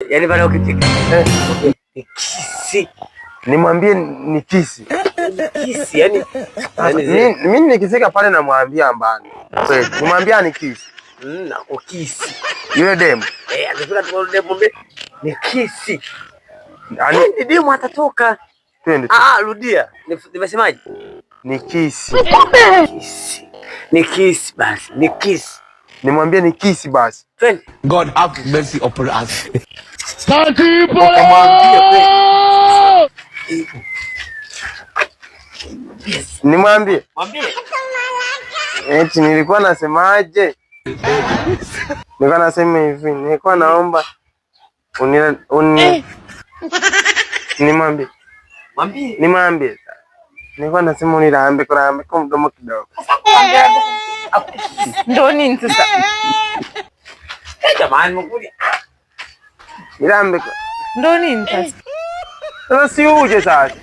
Yaani bana ukitika. Kisi. Nimwambie ni kisi. Kisi yani mimi nikisika pale namwambia mbani. Kweli, nimwambia ni kisi. Na ukisi. Yule demu. Akifika tu demu ni kisi. Yaani demu atatoka. Twende. Rudia. Nimesemaje? Ni kisi. Kisi. Ni kisi basi. Ni kisi. Nimwambie ni kisi basi. Twende. God have mercy upon us. Yes. Nimwambie. Mwambie. Eti nilikuwa nasemaje? Nilikuwa nasema hivi, nilikuwa naomba nimwambie. Mwambie. Nimwambie. Nilikuwa nasema unirambe kwa mdomo kidogo. Ndio nini sasa? Jamani mkulia. Nirambe. Ndio nini sasa? Sasa si uje sasa.